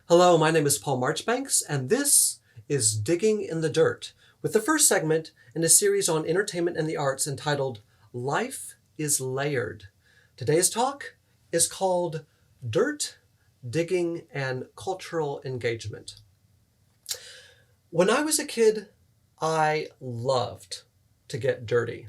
Hello, my name is Paul Marchbanks, and this is Digging in the Dirt, with the first segment in a series on entertainment and the arts entitled Life is Layered. Today's talk is called Dirt, Digging, and Cultural Engagement. When I was a kid, I loved to get dirty.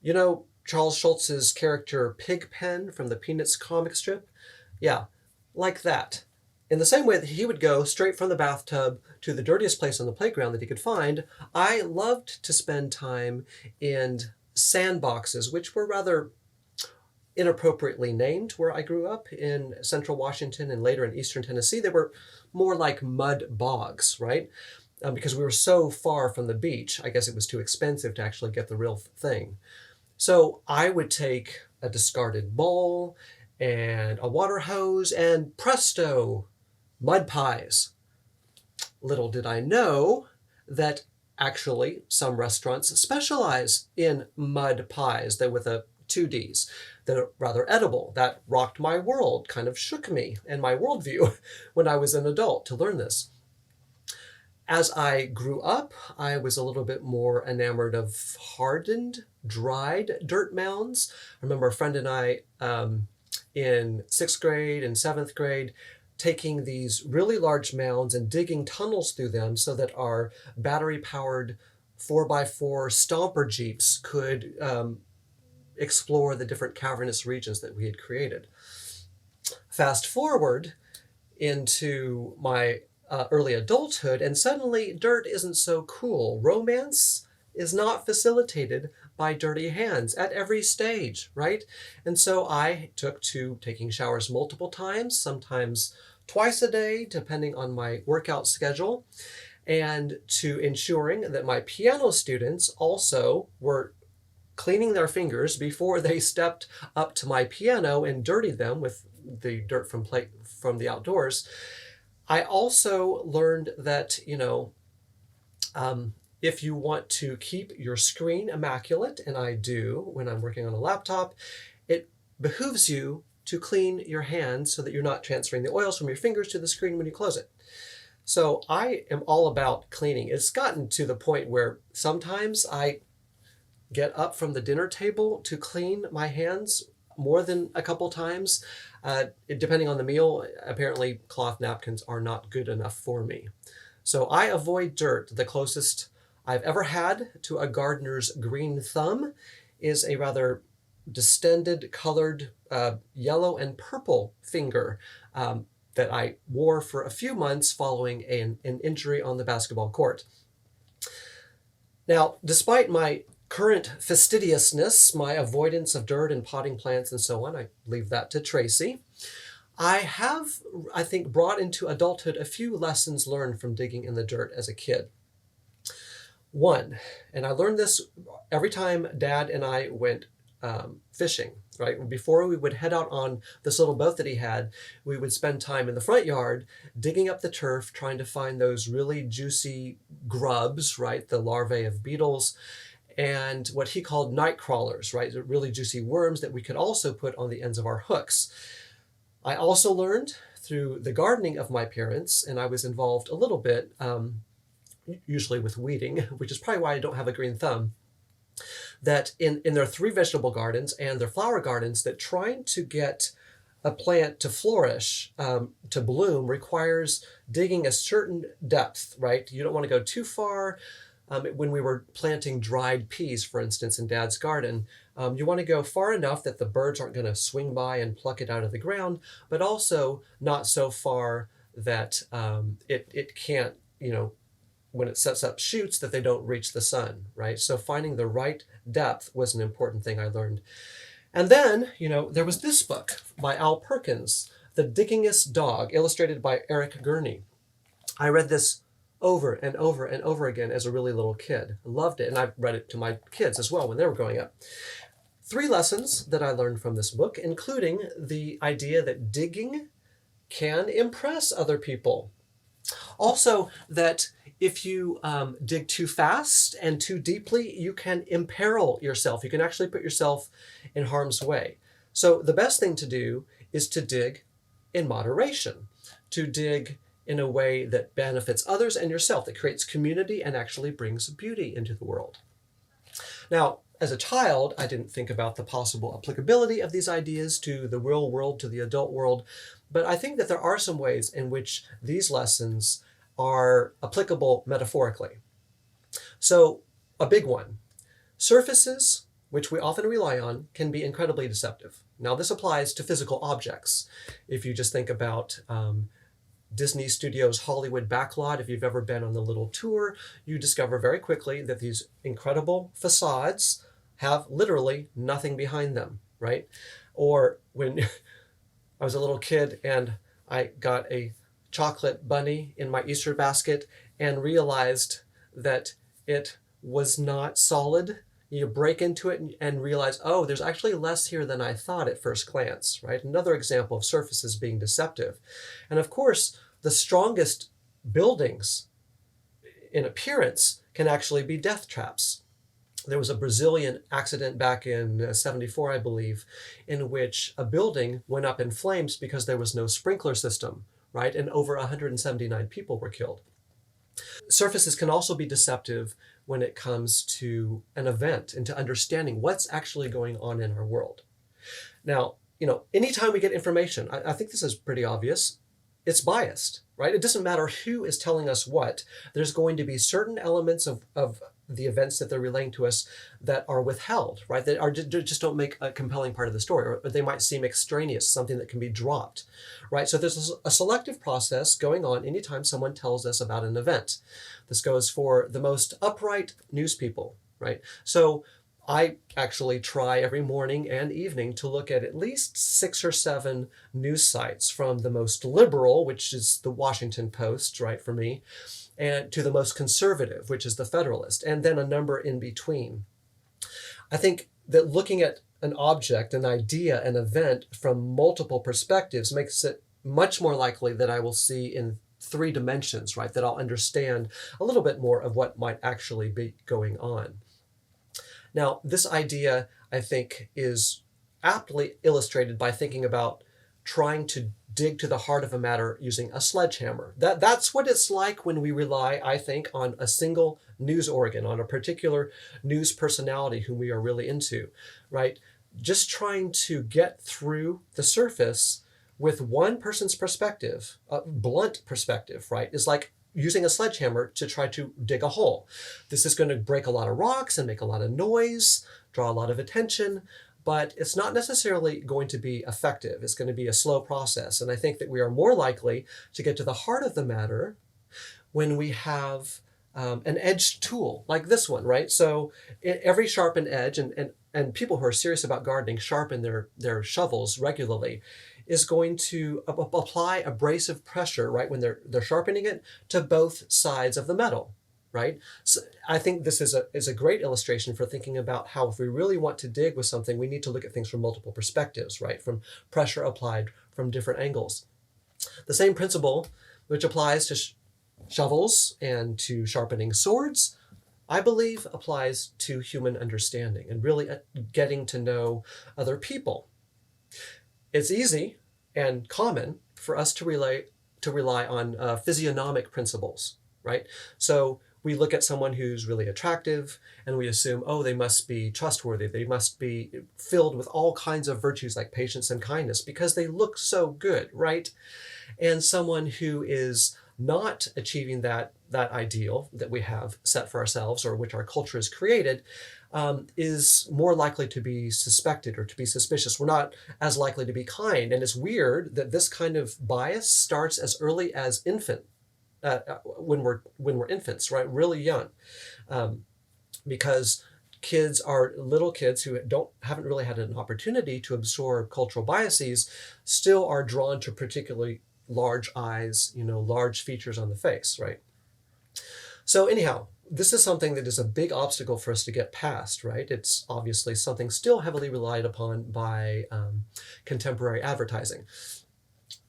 You know Charles Schulz's character Pigpen from the Peanuts comic strip? Yeah, like that. In the same way that he would go straight from the bathtub to the dirtiest place on the playground that he could find, I loved to spend time in sandboxes, which were rather inappropriately named where I grew up in central Washington and later in eastern Tennessee. They were more like mud bogs, right? Because we were so far from the beach, I guess it was too expensive to actually get the real thing. So I would take a discarded bowl and a water hose and presto, mud pies. Little did I know that actually some restaurants specialize in mud pies that with a two D's that are rather edible. That rocked my world, kind of shook me and my worldview when I was an adult to learn this. As I grew up, I was a little bit more enamored of hardened, dried dirt mounds. I remember a friend and I in sixth grade and seventh grade taking these really large mounds and digging tunnels through them so that our battery-powered 4x4 stomper Jeeps could explore the different cavernous regions that we had created. Fast forward into my early adulthood, and suddenly dirt isn't so cool. Romance is not facilitated by dirty hands at every stage, right? And so I took to taking showers multiple times, sometimes twice a day, depending on my workout schedule, and to ensuring that my piano students also were cleaning their fingers before they stepped up to my piano and dirtied them with the dirt from the outdoors. I also learned that, if you want to keep your screen immaculate, and I do when I'm working on a laptop, it behooves you to clean your hands so that you're not transferring the oils from your fingers to the screen when you close it. So I am all about cleaning. It's gotten to the point where sometimes I get up from the dinner table to clean my hands more than a couple times. Depending on the meal, apparently cloth napkins are not good enough for me. So I avoid dirt. The closest I've ever had to a gardener's green thumb is a rather distended colored yellow and purple finger that I wore for a few months following an injury on the basketball court. Now, despite my current fastidiousness, my avoidance of dirt and potting plants and so on, I leave that to Tracy. I have, I think, brought into adulthood a few lessons learned from digging in the dirt as a kid. One, and I learned this every time Dad and I went fishing, right? Before we would head out on this little boat that he had, we would spend time in the front yard digging up the turf, trying to find those really juicy grubs, right? The larvae of beetles, and what he called night crawlers, right? Really juicy worms that we could also put on the ends of our hooks. I also learned through the gardening of my parents, and I was involved a little bit, usually with weeding, which is probably why I don't have a green thumb, that in their 3 vegetable gardens and their flower gardens, that trying to get a plant to flourish, to bloom, requires digging a certain depth, right? You don't want to go too far. When we were planting dried peas, for instance, in Dad's garden, you want to go far enough that the birds aren't going to swing by and pluck it out of the ground, but also not so far that it can't, when it sets up shoots, that they don't reach the sun, right? So finding the right depth was an important thing I learned. And then, there was this book by Al Perkins, The Diggingest Dog, illustrated by Eric Gurney. I read this over and over and over again as a really little kid. I loved it, and I read it to my kids as well when they were growing up. 3 lessons that I learned from this book, including the idea that digging can impress other people. Also, that if you dig too fast and too deeply, you can imperil yourself. You can actually put yourself in harm's way. So the best thing to do is to dig in moderation, to dig in a way that benefits others and yourself, that creates community and actually brings beauty into the world. Now, as a child, I didn't think about the possible applicability of these ideas to the real world, to the adult world, but I think that there are some ways in which these lessons are applicable metaphorically. So, a big one. Surfaces, which we often rely on, can be incredibly deceptive. Now, this applies to physical objects. If you just think about Disney Studios' Hollywood backlot, if you've ever been on the little tour, you discover very quickly that these incredible facades have literally nothing behind them, right? Or when I was a little kid and I got a chocolate bunny in my Easter basket and realized that it was not solid. You break into it and realize, oh, there's actually less here than I thought at first glance, right? Another example of surfaces being deceptive. And of course, the strongest buildings in appearance can actually be death traps. There was a Brazilian accident back in '74, I believe, in which a building went up in flames because there was no sprinkler system, right? And over 179 people were killed. Surfaces can also be deceptive when it comes to an event and to understanding what's actually going on in our world. Now, anytime we get information, I think this is pretty obvious, it's biased, right? It doesn't matter who is telling us what. There's going to be certain elements of the events that they're relaying to us that are withheld, right? That just don't make a compelling part of the story, or they might seem extraneous, something that can be dropped, right? So there's a selective process going on anytime someone tells us about an event. This goes for the most upright news people, right? So I actually try every morning and evening to look at least 6 or 7 news sites, from the most liberal, which is the Washington Post, right, for me, and to the most conservative, which is the Federalist, and then a number in between. I think that looking at an object, an idea, an event from multiple perspectives makes it much more likely that I will see in 3 dimensions, right, that I'll understand a little bit more of what might actually be going on. Now, this idea, I think, is aptly illustrated by thinking about trying to dig to the heart of a matter using a sledgehammer. That's what it's like when we rely, I think, on a single news organ, on a particular news personality whom we are really into, right? Just trying to get through the surface with one person's perspective, a blunt perspective, right, is like using a sledgehammer to try to dig a hole. This is going to break a lot of rocks and make a lot of noise, draw a lot of attention, but it's not necessarily going to be effective. It's going to be a slow process. And I think that we are more likely to get to the heart of the matter when we have an edged tool like this one, right? So every sharpened edge, and people who are serious about gardening sharpen their shovels regularly, is going to apply abrasive pressure, right, when they're sharpening it, to both sides of the metal, right? So I think this is a great illustration for thinking about how, if we really want to dig with something, we need to look at things from multiple perspectives, right, from pressure applied from different angles. The same principle, which applies to shovels and to sharpening swords, I believe applies to human understanding and really getting to know other people. It's easy and common for us to rely on physiognomic principles, right? So we look at someone who's really attractive and we assume, oh, they must be trustworthy. They must be filled with all kinds of virtues like patience and kindness because they look so good, right? And someone who is not achieving that ideal that we have set for ourselves, or which our culture has created, is more likely to be suspected or to be suspicious. We're not as likely to be kind. And it's weird that this kind of bias starts as early as when we're infants, right? Really young. Because little kids who haven't really had an opportunity to absorb cultural biases still are drawn to particularly large eyes, large features on the face, right? So anyhow, this is something that is a big obstacle for us to get past, right? It's obviously something still heavily relied upon by contemporary advertising.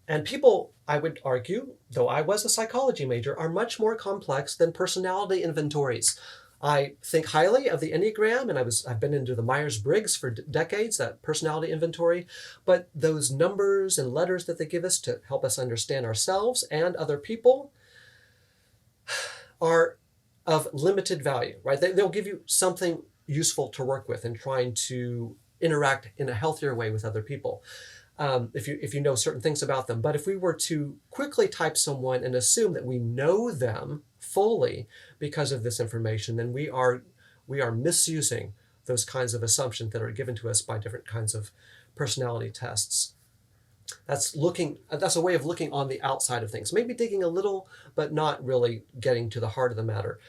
And people, I would argue, though I was a psychology major, are much more complex than personality inventories. I think highly of the Enneagram, and I've been into the Myers-Briggs for decades, that personality inventory, but those numbers and letters that they give us to help us understand ourselves and other people are of limited value, right? They'll give you something useful to work with in trying to interact in a healthier way with other people. If you know certain things about them. But if we were to quickly type someone and assume that we know them fully because of this information, then we are misusing those kinds of assumptions that are given to us by different kinds of personality tests. That's a way of looking on the outside of things, maybe digging a little, but not really getting to the heart of the matter.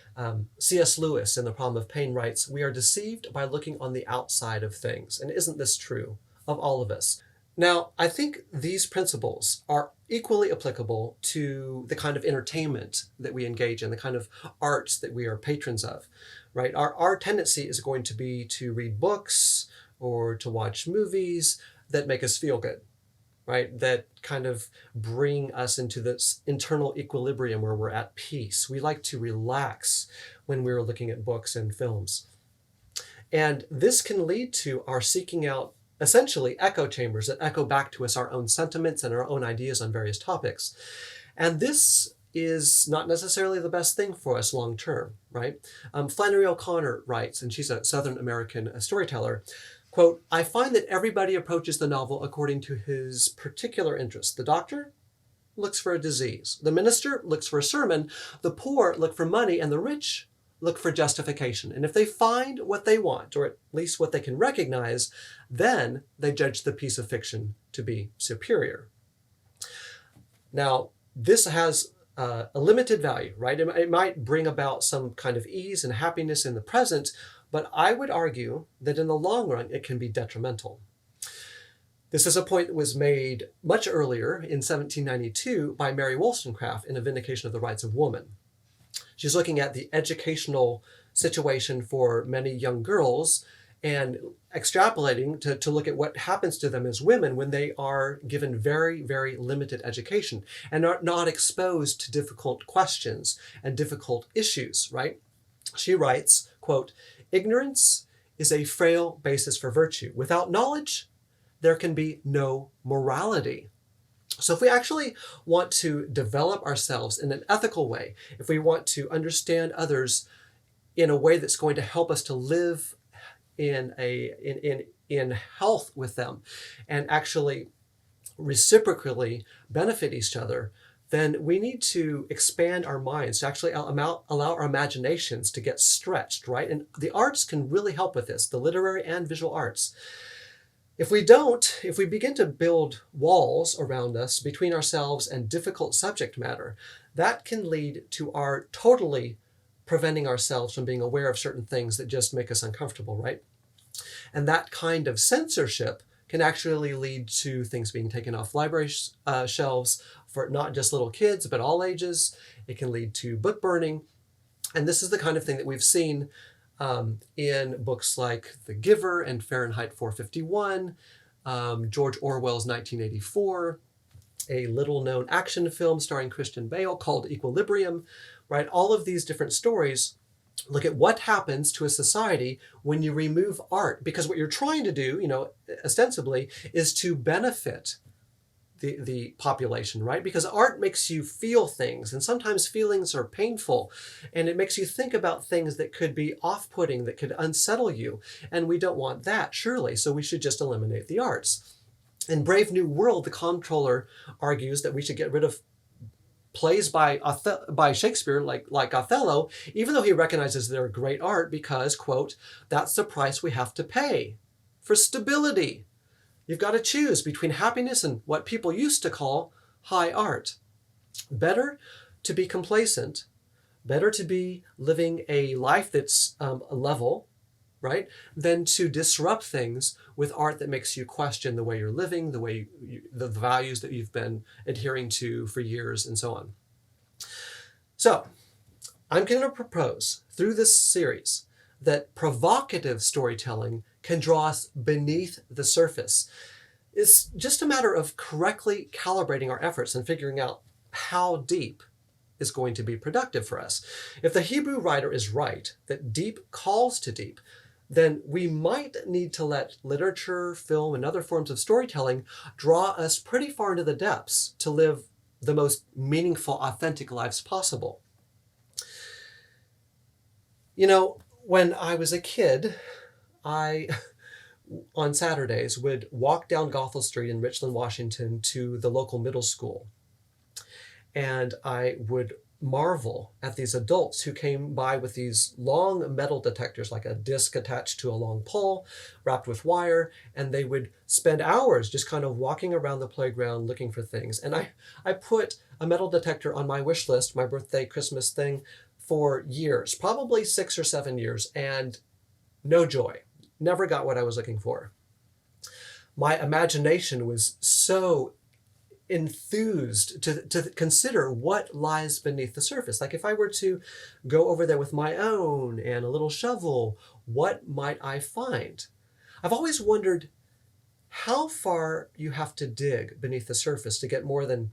C.S. Lewis in The Problem of Pain writes, "We are deceived by looking on the outside of things." And isn't this true of all of us? Now, I think these principles are equally applicable to the kind of entertainment that we engage in, the kind of arts that we are patrons of, right? Our tendency is going to be to read books or to watch movies that make us feel good, right? That kind of bring us into this internal equilibrium where we're at peace. We like to relax when we're looking at books and films. And this can lead to our seeking out essentially echo chambers that echo back to us our own sentiments and our own ideas on various topics. And this is not necessarily the best thing for us long term, right? Flannery O'Connor writes, and she's a Southern American storyteller, quote, "I find that everybody approaches the novel according to his particular interest. The doctor looks for a disease. The minister looks for a sermon. The poor look for money, and the rich look for justification. And if they find what they want, or at least what they can recognize, then they judge the piece of fiction to be superior." Now, this has a limited value, right? It might bring about some kind of ease and happiness in the present, but I would argue that in the long run, it can be detrimental. This is a point that was made much earlier in 1792 by Mary Wollstonecraft in A Vindication of the Rights of Woman. She's looking at the educational situation for many young girls and extrapolating to look at what happens to them as women when they are given very, very limited education and are not exposed to difficult questions and difficult issues, right? She writes, quote, "Ignorance is a frail basis for virtue. Without knowledge, there can be no morality." So if we actually want to develop ourselves in an ethical way, if we want to understand others in a way that's going to help us to live in health with them and actually reciprocally benefit each other, then we need to expand our minds, to actually allow our imaginations to get stretched, right? And the arts can really help with this, the literary and visual arts. If we begin to build walls around us between ourselves and difficult subject matter, that can lead to our totally preventing ourselves from being aware of certain things that just make us uncomfortable, right? And that kind of censorship can actually lead to things being taken off library shelves for not just little kids, but all ages. It can lead to book burning. And this is the kind of thing that we've seen in books like The Giver and Fahrenheit 451, George Orwell's 1984, a little-known action film starring Christian Bale called Equilibrium, right? All of these different stories look at what happens to a society when you remove art, because what you're trying to do, ostensibly, is to benefit the population, right? Because art makes you feel things, and sometimes feelings are painful, and it makes you think about things that could be off-putting, that could unsettle you, and we don't want that, surely, so we should just eliminate the arts. In Brave New World, the comptroller argues that we should get rid of plays by Shakespeare, like Othello, even though he recognizes they're great art because, quote, "that's the price we have to pay for stability. You've got to choose between happiness and what people used to call high art. Better to be complacent, better to be living a life that's level, right, than to disrupt things with art that makes you question the way you're living, the values that you've been adhering to for years, and so on." So, I'm going to propose through this series that provocative storytelling can draw us beneath the surface. It's just a matter of correctly calibrating our efforts and figuring out how deep is going to be productive for us. If the Hebrew writer is right, that deep calls to deep, then we might need to let literature, film, and other forms of storytelling draw us pretty far into the depths to live the most meaningful, authentic lives possible. You know, when I was a kid, I, on Saturdays, would walk down Gothel Street in Richland, Washington to the local middle school. And I would marvel at these adults who came by with these long metal detectors, like a disc attached to a long pole, wrapped with wire, and they would spend hours just kind of walking around the playground looking for things. And I put a metal detector on my wish list, my birthday, Christmas thing, for years, probably 6 or 7 years, and no joy. Never got what I was looking for. My imagination was so enthused to consider what lies beneath the surface. Like if I were to go over there with my own and a little shovel, what might I find? I've always wondered how far you have to dig beneath the surface to get more than,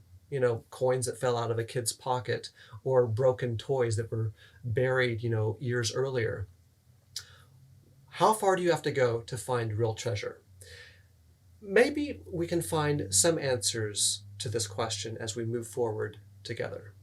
coins that fell out of a kid's pocket or broken toys that were buried, years earlier. How far do you have to go to find real treasure? Maybe we can find some answers to this question as we move forward together.